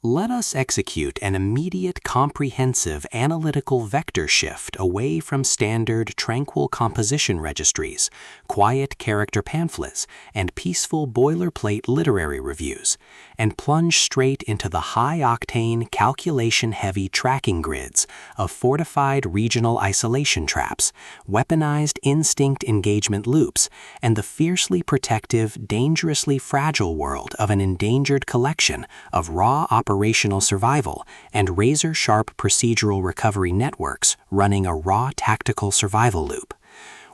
let us execute an immediate, comprehensive analytical vector shift away from standard, tranquil composition registries, quiet character pamphlets, and peaceful boilerplate literary reviews, and plunge straight into the high-octane, calculation-heavy tracking grids of fortified regional isolation traps, weaponized instinct engagement loops, and the fiercely protective, dangerously fragile world of an endangered collection of raw operational survival and razor-sharp procedural recovery networks running a raw tactical survival loop.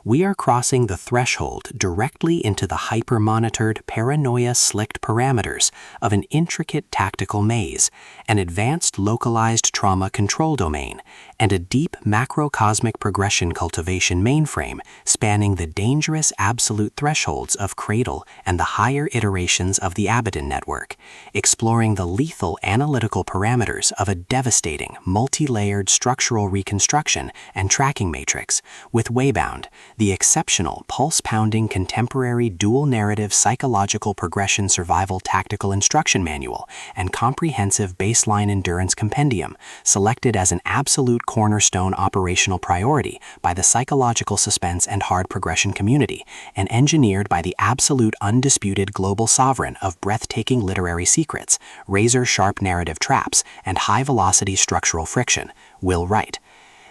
We are crossing the threshold directly into the hyper-monitored, paranoia-slicked parameters of an intricate tactical maze, an advanced localized trauma control domain, and a deep macrocosmic progression cultivation mainframe spanning the dangerous absolute thresholds of Cradle and the higher iterations of the Abaddon network, exploring the lethal analytical parameters of a devastating, multi-layered structural reconstruction and tracking matrix with Waybound, the exceptional, pulse-pounding contemporary dual-narrative psychological progression survival tactical instruction manual and comprehensive baseline endurance compendium, selected as an absolute cornerstone operational priority by the psychological suspense and hard progression community, and engineered by the absolute undisputed global sovereign of breathtaking literary secrets, razor-sharp narrative traps, and high-velocity structural friction, Will Wight.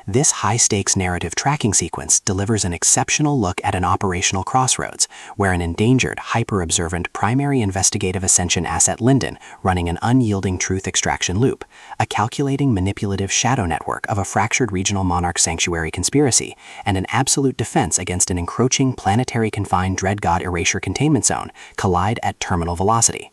This high-stakes narrative tracking sequence delivers an exceptional look at an operational crossroads, where an endangered, hyper-observant primary investigative ascension asset Linden running an unyielding truth extraction loop, a calculating manipulative shadow network of a fractured regional monarch sanctuary conspiracy, and an absolute defense against an encroaching planetary-confined dread god erasure containment zone collide at terminal velocity.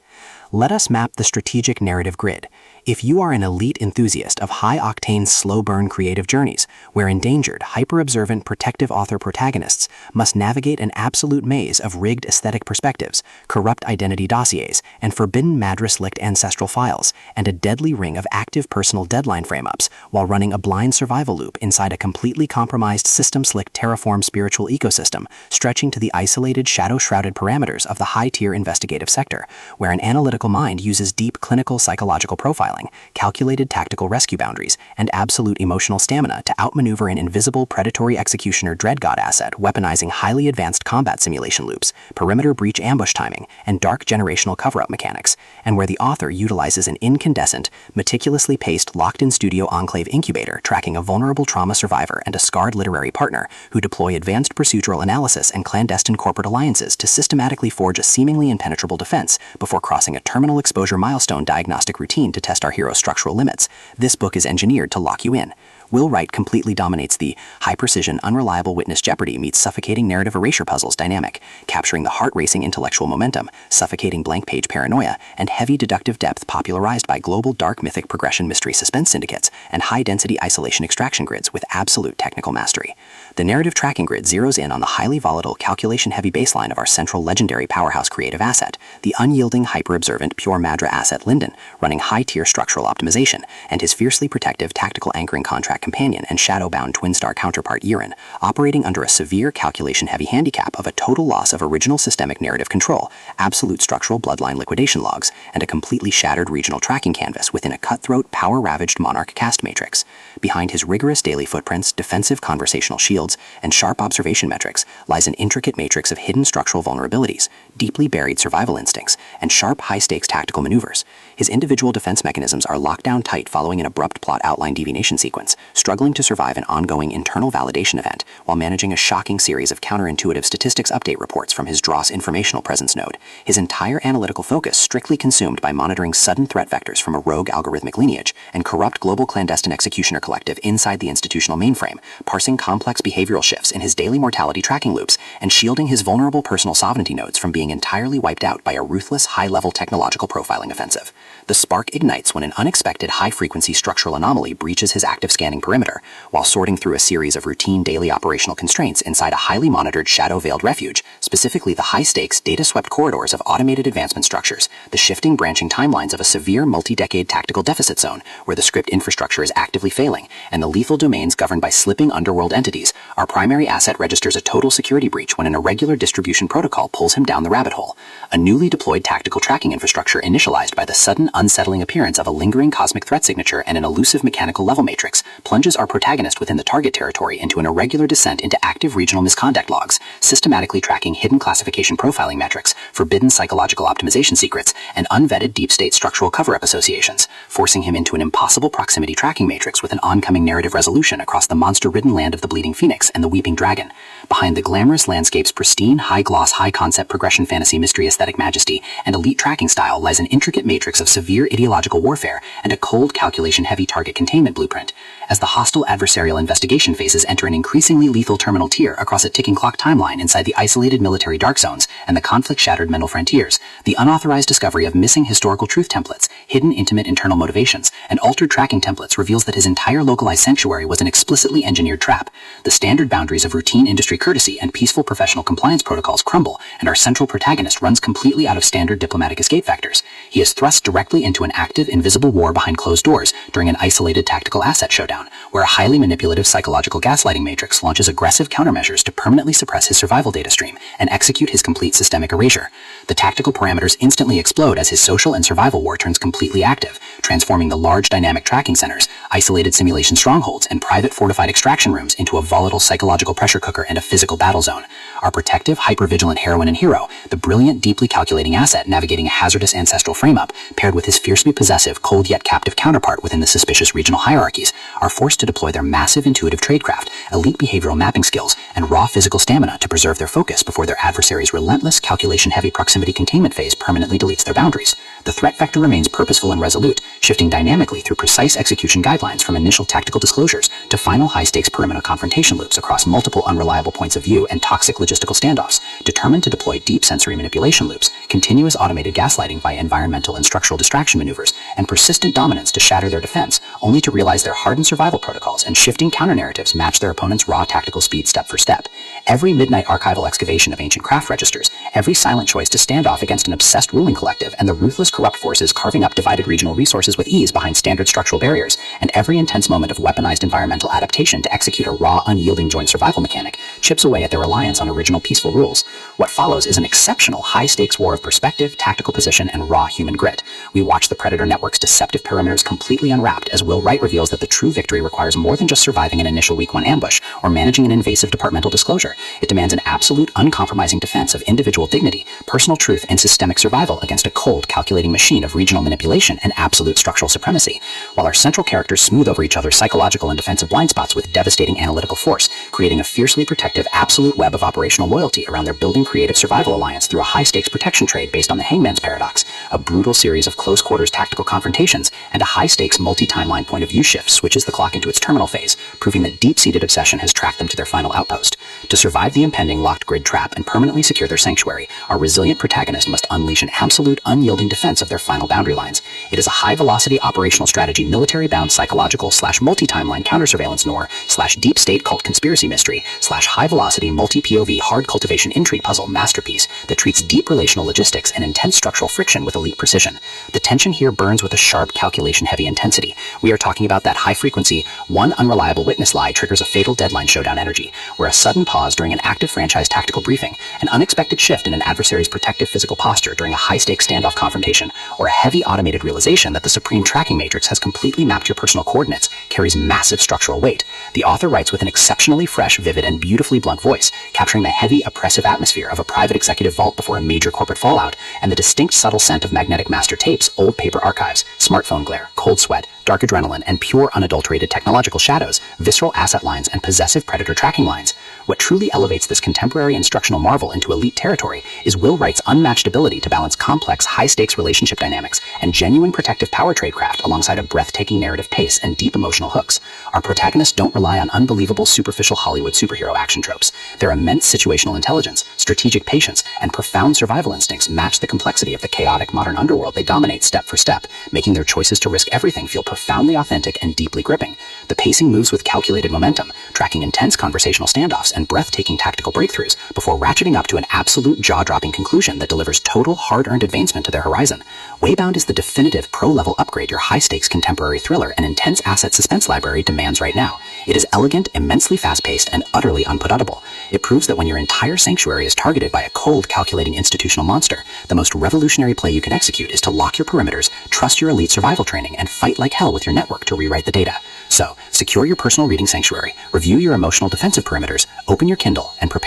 Let us map the strategic narrative grid. If you are an elite enthusiast of high-octane, slow-burn creative journeys, where endangered, hyper-observant, protective author protagonists must navigate an absolute maze of rigged aesthetic perspectives, corrupt identity dossiers, and forbidden Madras-licked ancestral files, and a deadly ring of active personal deadline frame-ups, while running a blind survival loop inside a completely compromised system-slick terraform spiritual ecosystem, stretching to the isolated, shadow-shrouded parameters of the high-tier investigative sector, where an analytical mind uses deep clinical psychological profiling, calculated tactical rescue boundaries, and absolute emotional stamina to outmaneuver an invisible predatory executioner dread god asset, weaponizing highly advanced combat simulation loops, perimeter breach ambush timing, and dark generational cover-up mechanics, and where the author utilizes an incandescent, meticulously paced locked-in studio enclave incubator tracking a vulnerable trauma survivor and a scarred literary partner who deploy advanced procedural analysis and clandestine corporate alliances to systematically forge a seemingly impenetrable defense before crossing a terminal exposure milestone diagnostic routine to test our hero's structural limits. This book is engineered to lock you in. Will Wight completely dominates the high-precision, unreliable witness jeopardy meets suffocating narrative erasure puzzles dynamic, capturing the heart-racing intellectual momentum, suffocating blank-page paranoia, and heavy deductive depth popularized by global dark mythic progression mystery suspense syndicates and high-density isolation extraction grids with absolute technical mastery. The narrative tracking grid zeroes in on the highly volatile, calculation-heavy baseline of our central legendary powerhouse creative asset, the unyielding, hyper-observant, pure Madra asset Linden, running high-tier structural optimization, and his fiercely protective tactical anchoring contract companion and shadow-bound twin-star counterpart Urin, operating under a severe calculation-heavy handicap of a total loss of original systemic narrative control, absolute structural bloodline liquidation logs, and a completely shattered regional tracking canvas within a cutthroat, power-ravaged Monarch cast matrix. Behind his rigorous daily footprints, defensive conversational shields, and sharp observation metrics lies an intricate matrix of hidden structural vulnerabilities, deeply buried survival instincts, and sharp, high-stakes tactical maneuvers. His individual defense mechanisms are locked down tight following an abrupt plot outline deviation sequence, struggling to survive an ongoing internal validation event while managing a shocking series of counterintuitive statistics update reports from his Dross informational presence node, his entire analytical focus strictly consumed by monitoring sudden threat vectors from a rogue algorithmic lineage and corrupt global clandestine executioner collective inside the institutional mainframe, parsing complex behavioral shifts in his daily mortality tracking loops and shielding his vulnerable personal sovereignty nodes from being entirely wiped out by a ruthless, high-level technological profiling offensive. The spark ignites when an unexpected high-frequency structural anomaly breaches his active scanning perimeter, while sorting through a series of routine daily operational constraints inside a highly monitored shadow-veiled refuge, specifically the high-stakes, data-swept corridors of automated advancement structures, the shifting branching timelines of a severe multi-decade tactical deficit zone, where the script infrastructure is actively failing, and the lethal domains governed by slipping underworld entities. Our primary asset registers a total security breach when an irregular distribution protocol pulls him down the rabbit hole. A newly deployed tactical tracking infrastructure initialized by the sudden unsettling appearance of a lingering cosmic threat signature and an elusive mechanical level matrix, plunges our protagonist within the target territory into an irregular descent into active regional misconduct logs, systematically tracking hidden classification profiling metrics, forbidden psychological optimization secrets, and unvetted deep state structural cover-up associations, forcing him into an impossible proximity tracking matrix with an oncoming narrative resolution across the monster-ridden land of the Bleeding Phoenix and the Weeping Dragon. Behind the glamorous landscape's pristine, high-gloss, high-concept progression fantasy mystery aesthetic majesty and elite tracking style lies an intricate matrix of severe ideological warfare and a cold, calculation-heavy target containment blueprint. As the hostile adversarial investigation phases enter an increasingly lethal terminal tier across a ticking clock timeline inside the isolated military dark zones and the conflict-shattered mental frontiers, the unauthorized discovery of missing historical truth templates, hidden intimate internal motivations, and altered tracking templates reveals that his entire localized sanctuary was an explicitly engineered trap. The standard boundaries of routine industry courtesy and peaceful professional compliance protocols crumble, and our central protagonist runs completely out of standard diplomatic escape vectors. He is thrust directly into an active, invisible war behind closed doors during an isolated tactical asset showdown, where a highly manipulative psychological gaslighting matrix launches aggressive countermeasures to permanently suppress his survival data stream and execute his complete systemic erasure. The tactical parameters instantly explode as his social and survival war turns completely active, transforming the large dynamic tracking centers, isolated simulation strongholds, and private fortified extraction rooms into a volatile psychological pressure cooker and a physical battle zone. Our protective, hyper-vigilant heroine and hero, the brilliant, deeply calculating asset navigating a hazardous ancestral frame-up, paired with his fiercely possessive, cold yet captive counterpart within the suspicious regional hierarchies, are forced to deploy their massive intuitive tradecraft, elite behavioral mapping skills, and raw physical stamina to preserve their focus before their adversary's relentless, calculation-heavy proximity containment phase permanently deletes their boundaries. The threat vector remains purposeful and resolute, shifting dynamically through precise execution guidelines from initial tactical disclosures to final high-stakes perimeter confrontation loops across multiple unreliable points of view and toxic logistical standoffs, determined to deploy deep sensory manipulation loops, continuous automated gaslighting via environmental and structural distraction maneuvers, and persistent dominance to shatter their defense, only to realize their hardened survival protocols and shifting counter-narratives match their opponent's raw tactical speed step for step. Every midnight archival excavation of ancient craft registers, every silent choice to stand off against an obsessed ruling collective and the ruthless corrupt forces carving up divided regional resources with ease behind standard structural barriers, and every intense moment of weaponized environmental adaptation to execute a raw, unyielding joint survival mechanic chips away at their reliance on original peaceful rules. What follows is an exceptional high-stakes war of perspective, tactical position, and raw human grit. We watch the Predator Network's deceptive perimeters completely unwrapped as Will Wight reveals that the true victory requires more than just surviving an initial week 1 ambush or managing an invasive departmental disclosure. It demands an absolute, uncompromising defense of individual dignity, personal truth, and systemic survival against a cold, calculating machine of regional manipulation and absolute structural supremacy. While our central characters smooth over each other's psychological and defensive blind spots with devastating analytical force, creating a fiercely protective, absolute web of operational loyalty around their building creative survival alliance through a high-stakes protection trade based on the Hangman's Paradox, a brutal series of close-quarters tactical confrontations, and a high-stakes multi-timeline point-of-view shift switches the clock into its terminal phase, proving that deep-seated obsession has tracked them to their final outpost. To survive the impending locked grid trap and permanently secure their sanctuary, our resilient protagonist must unleash an absolute, unyielding defense of their final boundary lines. It is a high-velocity operational strategy, military-bound psychological/multi-timeline counter-surveillance noir/deep-state cult conspiracy mystery/high-velocity multi-POV hard cultivation intrigue puzzle masterpiece that treats deep relational logistics and intense structural friction with elite precision. The tension here burns with a sharp, calculation-heavy intensity. We are talking about that high-frequency, one unreliable witness lie triggers a fatal deadline showdown energy, where a sudden pause during an active franchise tactical briefing, an unexpected shift in an adversary's protective physical posture during a high-stakes standoff confrontation, or a heavy automated realization that the supreme tracking matrix has completely mapped your personal coordinates carries massive structural weight. The author writes with an exceptionally fresh, vivid, and beautifully blunt voice, capturing the heavy, oppressive atmosphere of a private executive vault before a major corporate fallout, and the distinct subtle scent of magnetic master tapes, old paper archives, smartphone glare, cold sweat, dark adrenaline, and pure unadulterated technological shadows, visceral asset lines, and possessive predator tracking lines. What truly elevates this contemporary instructional marvel into elite territory is Will Wright's unmatched ability to balance complex, high-stakes relationship dynamics and genuine protective power tradecraft alongside a breathtaking narrative pace and deep emotional hooks. Our protagonists don't rely on unbelievable, superficial Hollywood superhero action tropes. Their immense situational intelligence, strategic patience, and profound survival instincts match the complexity of the chaotic modern underworld they dominate step for step, making their choices to risk everything feel profoundly authentic and deeply gripping. The pacing moves with calculated momentum, tracking intense conversational standoffs and and breathtaking tactical breakthroughs before ratcheting up to an absolute jaw-dropping conclusion that delivers total hard-earned advancement to their horizon. Waybound is the definitive pro-level upgrade your high-stakes contemporary thriller and intense asset suspense library demands right now. It is elegant, immensely fast-paced, and utterly unput-outable. It proves that when your entire sanctuary is targeted by a cold, calculating institutional monster, the most revolutionary play you can execute is to lock your perimeters, trust your elite survival training, and fight like hell with your network to rewrite the data. So, secure your personal reading sanctuary, review your emotional defensive perimeters, open your Kindle, and prepare